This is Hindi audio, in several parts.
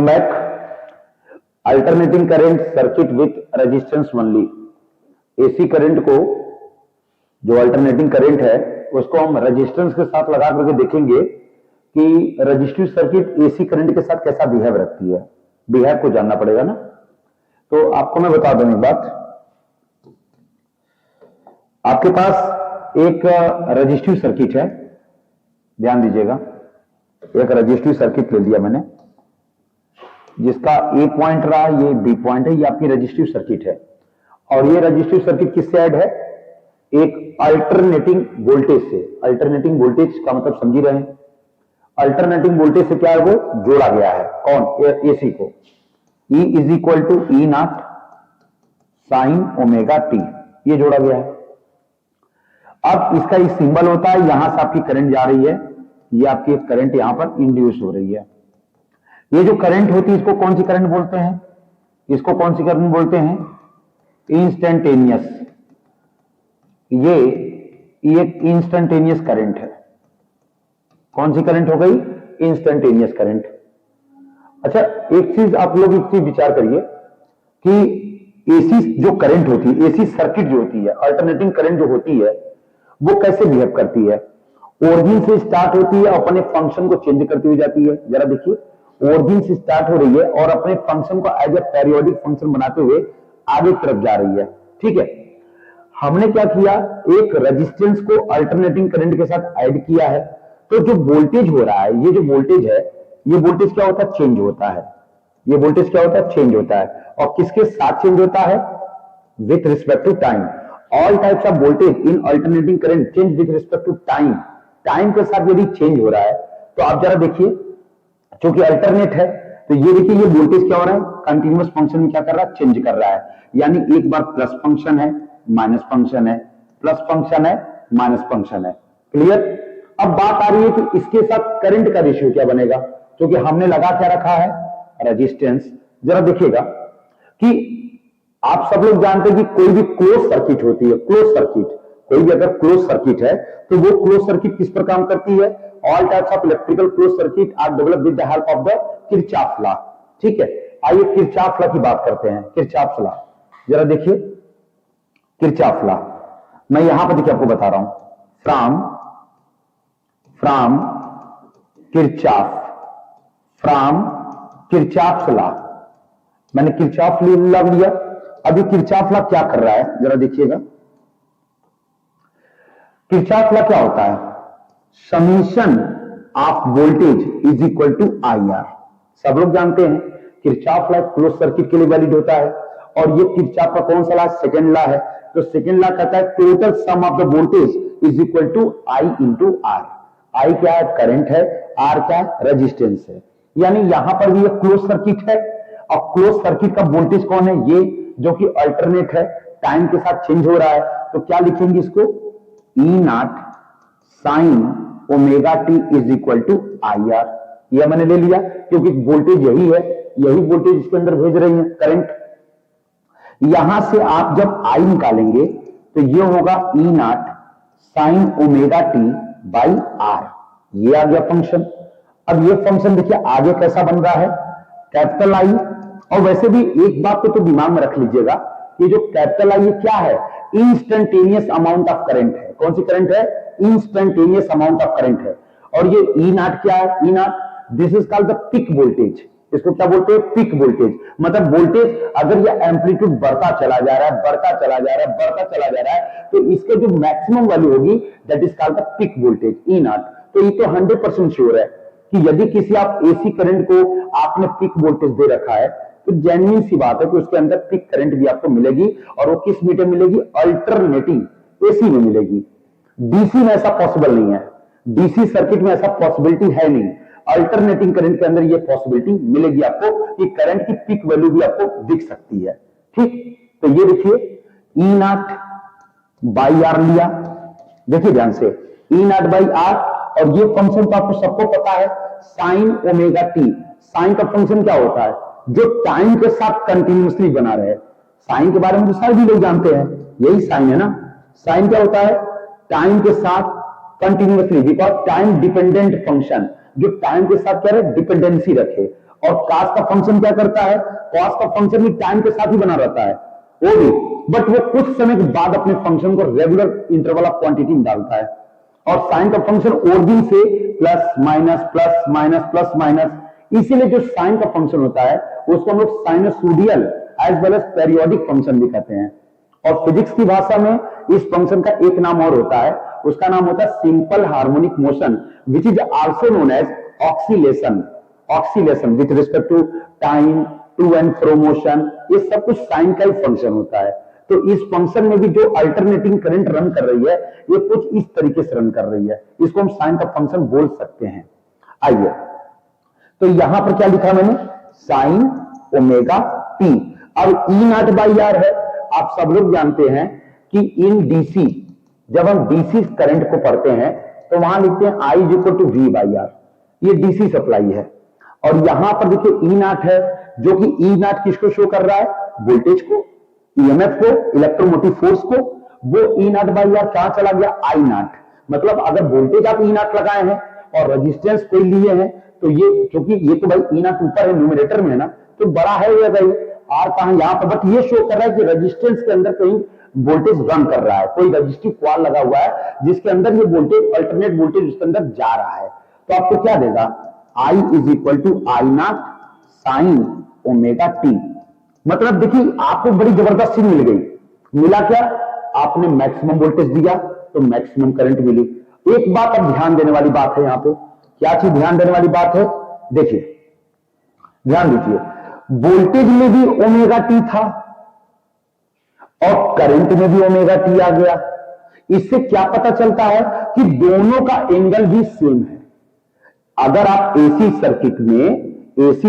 Welcome back. Alternating current circuit with resistance only. AC current को, जो अल्टरनेटिंग करंट है, उसको हम रेजिस्टेंस के साथ लगा करके देखेंगे कि रेजिस्टिव सर्किट एसी करंट के साथ कैसा बिहेव रखती है। बिहेव को जानना पड़ेगा ना। तो आपको मैं बता दूं एक बात, आपके पास एक रेजिस्टिव सर्किट है, ध्यान दीजिएगा। एक रेजिस्टिव सर्किट ले लिया मैंने, जिसका ए पॉइंट रहा, ये बी पॉइंट है, ये आपकी रेजिस्टिव सर्किट है। और ये रेजिस्टिव सर्किट किससे ऐड है? एक अल्टरनेटिंग वोल्टेज से। अल्टरनेटिंग वोल्टेज का मतलब समझ ही रहे हैं। अल्टरनेटिंग वोल्टेज से क्या है? वो जोड़ा गया है। कौन? एसी को। E is equal to E naught sine omega t, ये जोड़ा गया है। अब इसका एक सिंबल होता है, यहां से आपकी करंट जा रही है, ये आपकी करंट यहां पर इंड्यूस हो रही है। ये जो करंट होती है, इसको कौन सी करंट बोलते हैं? इसको कौन सी करंट बोलते हैं? इंस्टेंटेनियस। ये एक इंस्टेंटेनियस करंट है। कौन सी करंट हो गई? Instantaneous current. अच्छा, एक चीज आप लोग एक चीज विचार करिए कि एसी जो करंट होती है, एसी सर्किट जो होती है, अल्टरनेटिंग करंट जो होती है, वो कैसे बिहेव करती है? ओरिजिन से स्टार्ट होती है, अपने फंक्शन को चेंज करती हुई जाती है। जरा देखिए, ओरिजिन से स्टार्ट हो रही है और अपने फंक्शन को एज ए पेरियोडिक फंक्शन बनाते हुए आगे की तरफ जा रही है। ठीक है, हमने क्या किया? एक रेजिस्टेंस को अल्टरनेटिंग करंट के साथ ऐड किया है। तो जो वोल्टेज हो रहा है, ये जो वोल्टेज है, ये वोल्टेज क्या होता है? चेंज होता है। ये वोल्टेज क्या होता है? चेंज होता है। और किसके साथ चेंज होता है? With respect to time. All types of voltage in alternating current change with respect to time. Time के साथ यदि चेंज हो रहा है, तो आप जरा देखिए, क्योंकि अल्टरनेट है, तो ये देखिए, ये वोल्टेज क्या हो रहा है? कंटिन्यूअस फंक्शन में क्या कर रहा है? चेंज कर रहा है। यानी एक बार प्लस फंक्शन है, माइनस फंक्शन है, प्लस फंक्शन है, माइनस फंक्शन है। क्लियर? अब बात आ रही है कि इसके साथ करंट का रेशियो क्या बनेगा, क्योंकि हमने लगा क्या रखा है? रेजिस्टेंस। जरा देखिएगा कि आप सब लोग जानते हैं कि कोई भी क्लोज सर्किट होती है, क्लोज सर्किट, कोई भी अगर क्लोज सर्किट है, तो वो क्लोज सर्किट किस पर काम करती है? All types of electrical close circuit are developed with the help of the Kirchhoff law. ठीक है, आइए किरचॉफ लॉ की बात करते हैं। किरचॉफ लॉ, जरा देखिए, किरचॉफ लॉ मैं यहां पर देखिए आपको बता रहा हूं। फ्रॉम किरचॉफ लॉ, मैंने किरचॉफ लॉ लिया। अभी किरचॉफ लॉ क्या कर रहा है, जरा देखिएगा। किरचॉफ लॉ क्या होता है? Summation of voltage is equal to I R. सब लोग जानते हैं किरचॉफ लॉ क्लोज सर्किट के लिए वैलिड होता है। और ये किरचॉफ का कौन सा लॉ? सेकंड लॉ है। तो सेकंड लॉ कहता है total sum of the voltage is equal to I into R. I क्या है? करंट है। आर क्या है? रेजिस्टेंस है। यानी यहां पर भी एक क्लोज सर्किट है, और क्लोज सर्किट का वोल्टेज कौन है? ये जो कि अल्टरनेट है, टाइम के साथ चेंज हो रहा है। तो क्या लिखेंगे इसको? E naught sine omega t is equal to I R. यह मैंने ले लिया क्योंकि वोल्टेज यही है, यही वोल्टेज इसके अंदर भेज रही है करंट। यहां से आप जब आई निकालेंगे तो यह होगा E naught sine omega t by R. ये आ गया फंक्शन। अब ये फंक्शन देखिए आगे कैसा बन रहा है? Capital I. और वैसे भी एक बात को तो दिमाग में रख लीजिएगा, ये जो कैपिटल आई, ये क्या है? इंस्टेंटेनियस अमाउंट ऑफ करंट है। कौन सी करंट है? इंस्टेंटेनियस अमाउंट ऑफ करंट है। और ये ई नॉट क्या है? E naught, this is called the peak voltage. इसको क्या बोलते हैं? Peak voltage. मतलब वोल्टेज अगर ये एम्पलीट्यूड बढ़ता चला जा रहा है, बढ़ता चला जा रहा है, बढ़ता चला जा रहा है, तो इसके जो मैक्सिमम वैल्यू होगी, that is called the peak voltage, E not. तो ये तो 100% श्योर है कि यदि किसी आप एसी करंट को आपने पीक वोल्टेज दे रखा है, तो जेन्युइन सी बात है कि उसके अंदर पीक करंट भी आपको मिलेगी। और वो किस मीटर मिलेगी? अल्टरनेटिंग एसी में मिलेगी। डीसी में ऐसा पॉसिबल नहीं है, डीसी सर्किट में ऐसा पॉसिबिलिटी है नहीं। अल्टरनेटिंग करंट के अंदर ये पॉसिबिलिटी मिलेगी आपको कि करंट की पीक वैल्यू भी आपको दिख सकती है। ठीक, तो ये देखिए, ई नॉट बाई आर लिया, देखिए ध्यान से, ई नॉट बाई आर। और ये फंक्शन तो आपको सबको पता है, साइन ओमेगा टी। साइन का फंक्शन क्या होता है? जो टाइम के साथ कंटिन्यूअसली बना रहे। साइन के बारे में तो सभी लोग जानते हैं, यही साइन है ना। साइन क्या होता है? टाइम के साथ continuously, because time dependent function, जो टाइम के साथ क्या है? डिपेंडेंसी रखे। और cos का फंक्शन क्या करता है, cos का फंक्शन भी टाइम के साथ ही बना रहता है वो भी, बट वो कुछ समय के बाद अपने फंक्शन को रेगुलर इंटरवल ऑफ क्वांटिटी में डालता है। और साइन का फंक्शन ओरिजिन से plus minus plus minus plus minus, इसीलिए जो साइन का फंक्शन होता है उसको हम लोग sinusoidal as well as periodic function भी कहते हैं। और फिजिक्स की भाषा में इस फंक्शन का एक नाम और होता है, उसका नाम होता है simple harmonic motion which is also known as oscillation. Oscillation with respect to time, to and fro motion, ये सब कुछ साइन का ही फंक्शन होता है। तो इस फंक्शन में भी जो अल्टरनेटिंग करंट रन कर रही है ये कुछ इस तरीके से रन कर रही है, इसको हम साइन का फंक्शन बोल सकते हैं। आइए, तो यहां पर क्या लिखा मैंने, साइन ओमेगा टी। अब ई नॉट बाई आर है, आप सब लोग जानते हैं कि इन डीसी, जब हम डीसी करंट को पढ़ते हैं तो वहां लिखते हैं I is equal to V by R, ये डीसी सप्लाई है। और यहां पर देखिए ई नॉट है, जो कि ई नॉट किसको शो कर रहा है, वोल्टेज को, ईएमएफ को, इलेक्ट्रोमोटिव फोर्स को। वो ई नॉट बाई आर कहां चला गया, आई नॉट। मतलब अगर वोल्टेज आप ई नॉट लगाए हैं और रेजिस्टेंस कोई लिए हैं तो ये, क्योंकि ये तो भाई ई नॉट ऊपर है न्यूमरेटर में है ना, तो बड़ा है ये भाई आर कहां यहां पर, बट ये शो कर रहा है कि रेजिस्टेंस के अंदर कहीं वोल्टेज रन कर रहा है, कोई रजिस्टिव कॉल लगा हुआ है जिसके अंदर ये वोल्टेज, अल्टरनेट वोल्टेज उसके अंदर जा रहा है। तो आपको क्या देगा, I is equal to I naught sine omega t. मतलब देखिए आपको बड़ी जबरदस्त चीज मिल गई, मिला क्या, आपने मैक्सिमम वोल्टेज दिया तो मैक्सिमम करंट मिली। एक बात अब ध्यान देने वाली बात है, यहां पे क्या चीज ध्यान देने वाली बात है, देखिए ध्यान दीजिए, वोल्टेज में भी ओमेगा टी था और करंट में भी ओमेगा टी आ गया। इससे क्या पता चलता है कि दोनों का एंगल भी सेम है। अगर आप एसी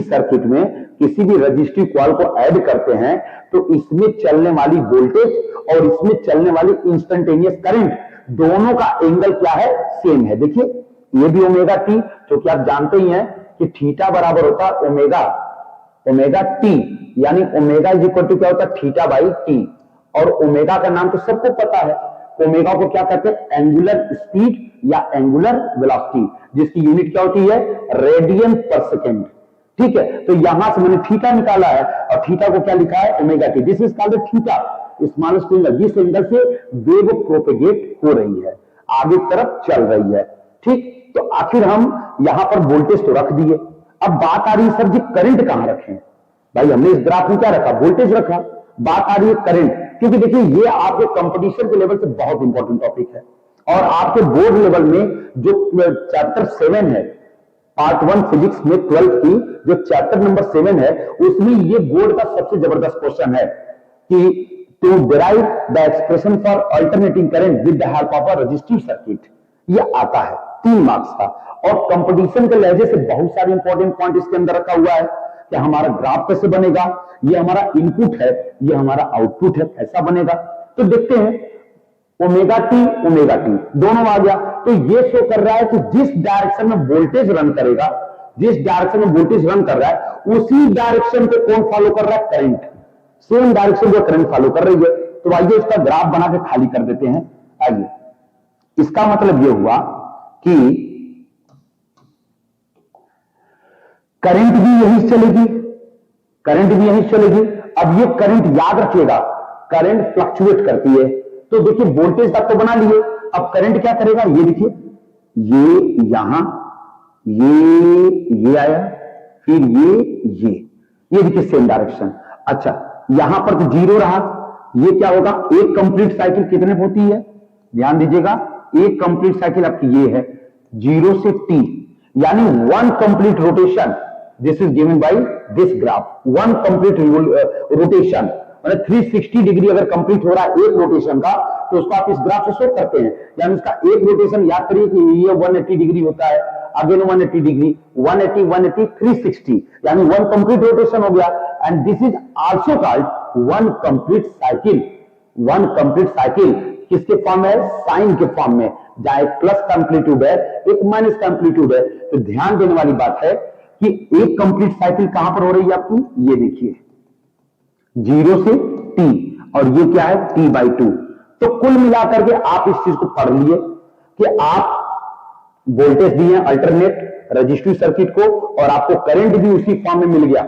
सर्किट में किसी भी रजिस्टिव कॉइल को ऐड करते हैं तो इसमें चलने वाली वोल्टेज और इसमें चलने वाली इंस्टेंटेनियस करंट, दोनों का एंगल क्या है, सेम है। देखिए ये भी ओमेगा टी, क्योंकि आप जानते ही हैं कि थीटा बराबर होता है ओमेगा टी, यानी ओमेगा इज इक्वल टू क्या होता है, थीटा बाई टी। और ओमेगा का नाम तो सबको पता है, ओमेगा को क्या कहते हैं, एंगुलर स्पीड या एंगुलर वेलोसिटी, जिसकी यूनिट क्या होती है, रेडियन पर सेकेंड। ठीक है, तो यहां से मैंने थीटा निकाला है और थीटा को क्या लिखा है, omega T. This is called theta, smallest angle, जिस एंगल से वेव प्रोपेगेट हो रही है, आगे तरफ चल रही है। ठीक, तो आखिर हम यहां पर वोल्टेज तो रख दिए, अब बात आ रही है सर जी करंट कहां रखें। भाई हमने इस ग्राफ में क्या रखा, वोल्टेज रखा, बात आ रही है करंट, क्योंकि देखिए ये आपके कंपटीशन के लेवल से बहुत इंपॉर्टेंट टॉपिक है। और आपके बोर्ड लेवल में जो चैप्टर 7 है, पार्ट 1 फिजिक्स में 12 की जो चैप्टर नंबर 7 है, उसमें ये बोर्ड का सबसे जबरदस्त क्वेश्चन है कि to derive the expression for alternating current with the help of a resistive circuit, ये आता है 3 मार्क्स का। और कंपटीशन के लहजे से बहुत सारे इंपॉर्टेंट पॉइंट इसके अंदर रखा हुआ है कि हमारा ग्राफ कैसे बनेगा, ये हमारा इनपुट है, ये हमारा आउटपुट है, कैसा बनेगा। तो देखते हैं, ओमेगा टी दोनों आ गया। तो ये शो कर रहा है कि जिस डायरेक्शन में वोल्टेज रन करेगा, जिस डायरेक्शन में वोल्टेज रन कर रहा है उसी डायरेक्शन को कौन फॉलो कर रहा है, करंट, सेम डायरेक्शन को करंट फॉलो कर रही है। तो आइए इसका ग्राफ बना के खाली कर देते हैं। आइए, इसका मतलब यह हुआ कि करंट भी यही चलेगी, अब ये करंट याद रखिएगा, करंट फ्लक्चुएट करती है। तो देखिए वोल्टेज तक तो बना लिए, अब करंट क्या करेगा, ये देखिए, ये यहां ये आया, फिर ये देखिए सेम डायरेक्शन। अच्छा, यहां पर तो 0 रहा, ये क्या होगा, एक कंप्लीट साइकिल कितने होती है, ध्यान दीजिएगा, एक कंप्लीट साइकिल आपकी ये है 0 से t, यानी 1 complete rotation. This is given by this graph, 1 complete rotation, मतलब 360 डिग्री अगर कंप्लीट हो रहा है एक रोटेशन का, तो उसको आप इस ग्राफ से शो करते हैं। यानी उसका एक रोटेशन याद करिए कि ये 180 डिग्री होता है, अगेन 180 डिग्री, 180 360, यानी 1 कंप्लीट रोटेशन हो गया। And this is also called 1 complete cycle. 1 complete cycle किसके फॉर्म है, साइन के फॉर्म में, जहां एक प्लस का एम्पलीट्यूड है, एक माइनस का एम्पलीट्यूड है। तो ध्यान देने वाली बात है कि एक कंप्लीट साइकिल कहां पर हो रही है आपकी, ये देखिए 0 से t, और ये क्या है t/2। तो कुल मिलाकर के आप इस चीज को पढ़ लिए कि आप वोल्टेज दिए अल्टरनेट, रजिस्ट्री सर्किट को, और आपको करंट भी उसी फॉर्म में मिल गया,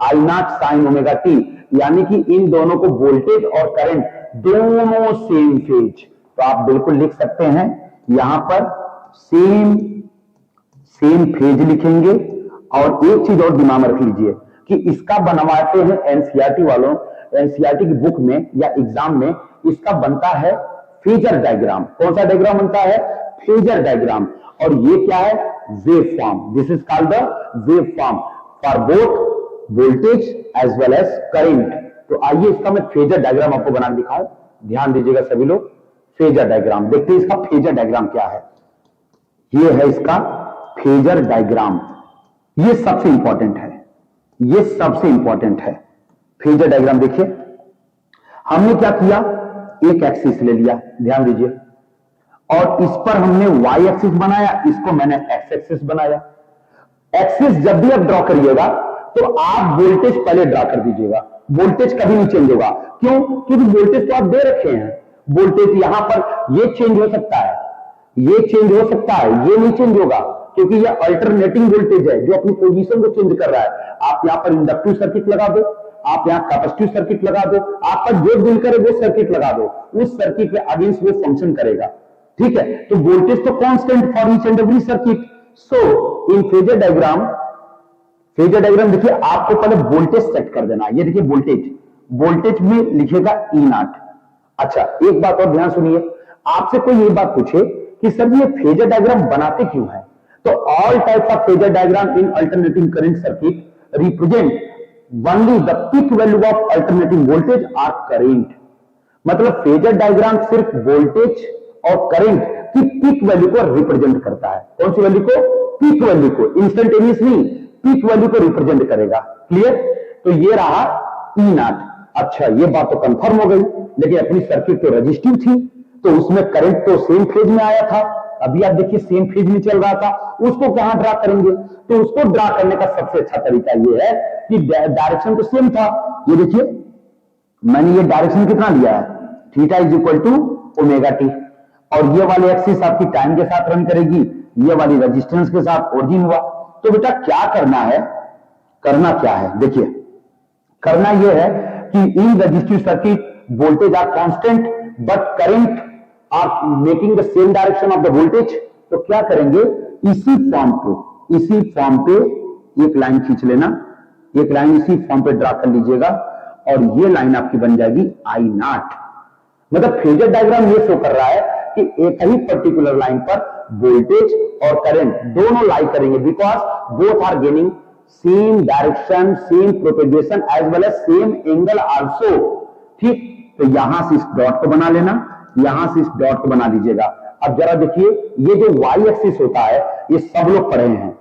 आई नॉट साइन ओमेगा टी, यानी कि इन दोनों को वोल्टेज और करंट दोनों सेम फेज। तो आप बिल्कुल लिख सकते हैं यहां पर सेम फेज लिखेंगे। और एक चीज और दिमाग में रख लीजिए कि इसका बनवाते हैं एनसीईआरटी वालों, एनसीईआरटी की बुक में या एग्जाम में इसका बनता है फेजर डायग्राम। कौन सा डायग्राम बनता है? Phasor diagram. और ये क्या है? Wave form. This is called the wave form for both voltage as well as current. तो आइए इसका मैं फेजर डायग्राम आपको बना दिखाऊं। ध्यान दीजिएगा सभी लोग, फेजर डायग्राम देखते हैं इसका फेजर डायग्राम क्या है। ये है इसका फेजर डायग्राम, ये सबसे इंपॉर्टेंट है, ये सबसे इंपॉर्टेंट है। फेजर डायग्राम देखिए, हमने क्या किया, एक एक्सिस ले लिया, ध्यान दीजिए, और इस पर हमने वाई एक्सिस बनाया, इसको मैंने एक्स एक्सिस बनाया। एक्सिस जब भी आप ड्रॉ करिएगा तो आप वोल्टेज पहले ड्रॉ कर दीजिएगा, वोल्टेज कभी नहीं चेंज होगा। क्यों? क्योंकि वोल्टेज तो आप दे रखे हैं। वोल्टेज यहां पर ये चेंज हो सकता है, ये चेंज हो सकता है, ये नहीं चेंज होगा, क्योंकि ये अल्टरनेटिंग वोल्टेज है जो अपनी पोजीशन को चेंज कर रहा है। आप यहां पर इंडक्टिव सर्किट लगा दो, आप यहां कैपेसिटिव सर्किट लगा दो, आपका जो दिल करे वो सर्किट लगा दो, उस सर्किट के अगेंस्ट वो फंक्शन करेगा। ठीक है, तो वोल्टेज तो constant for each and every circuit. So in phasor diagram, phasor diagram देखिए, आपको पहले वोल्टेज सेट कर देना। ये देखिए वोल्टेज, वोल्टेज में लिखेगा ई नॉट। अच्छा, एक बात और ध्यान सुनिए, आपसे कोई ये बात पूछे कि सर ये फेजर डायग्राम बनाते क्यों है, तो all types of phasor diagram in alternating current circuit represent only the peak value of alternating voltage और करंट। मतलब फेजर डायग्राम सिर्फ वोल्टेज और करंट की पीक वैल्यू को रिप्रेजेंट करता है। कौन सी वैल्यू को? पीक वैल्यू को, इंस्टेंटेनियस नहीं, पीक वैल्यू को रिप्रेजेंट करेगा। क्लियर? तो ये रहा ई नॉट। अच्छा, ये बात तो कंफर्म हो गई, लेकिन अपनी सर्किट तो रजिस्टिव थी, तो उसमें करंट तो सेम फेज में आया था। अभी आप देखिए सेम फेज में चल रहा था, उसको कहां ड्रा करेंगे? तो उसको ड्रा करने का सबसे अच्छा तरीका यह है कि डायरेक्शन तो सेम था। ये देखिए मैंने ये डायरेक्शन कितना लिया है, theta is equal to omega t, और ये वाली एक्सिस आपकी टाइम के साथ रन करेगी, ये वाली रेजिस्टेंस के साथ ओरिजिन हुआ। तो बेटा क्या करना है, करना क्या है? देखिए करना यह है कि in resistive circuit voltage are constant but current are making the same direction of the voltage. तो क्या करेंगे, इसी फॉर्म पे एक लाइन खींच लेना, एक लाइन इसी फॉर्म पे ड्रा कर लीजिएगा, और ये लाइन आपकी बन जाएगी आई नॉट। मतलब फेजर डायग्राम ये शो कर रहा है कि एक ही पर्टिकुलर लाइन पर वोल्टेज और करंट दोनों लाई करेंगे, because both are gaining same direction, same propagation as well as same angle also. ठीक, तो यहां से इस डॉट को बना लेना, यहां से इस डॉट को बना दीजिएगा। अब जरा देखिए, ये जो वाई एक्सिस होता है, ये सब लोग पढ़े हैं,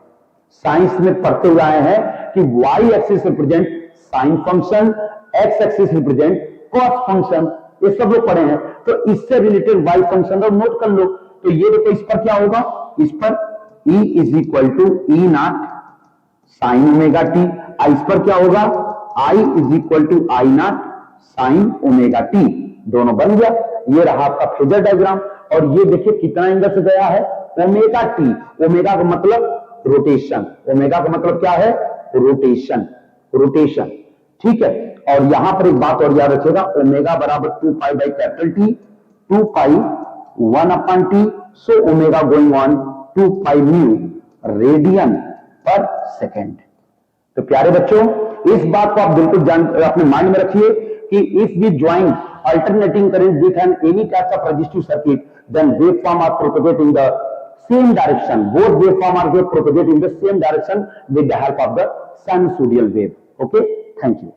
साइंस में पढ़ते हुए आए हैं कि Y axis represent sine function, X axis represent cos function, ये सब लोग पढ़े हैं। तो इससे रिलेटेड वाई फंक्शन और नोट कर लो। तो ये देखो, इस पर क्या होगा, इस पर E is equal to E naught sine omega t, इस पर क्या होगा, I is equal to I naught sine omega t. दोनों बन गया। ये रहा आपका फेजर डायग्राम, और ये देखिए कितना एंगल से गया है, ओमेगा टी। ओमेगा का मतलब रोटेशन, ओमेगा का मतलब क्या है, रोटेशन, रोटेशन। ठीक है, और यहां पर एक बात और याद रखिएगा, ओमेगा बराबर 2 pi by capital T, 2 pi 1 upon T, so omega going on 2 pi mu radian पर सेकेंड। तो प्यारे बच्चों, इस बात को आप बिल्कुल अपने माइंड में रखिए कि if we join alternating current with an any type of resistive circuit, then waveform are propagate in the same direction. Both waveform are propagate in the same direction with the help of the sinusoidal wave. Okay, thank you.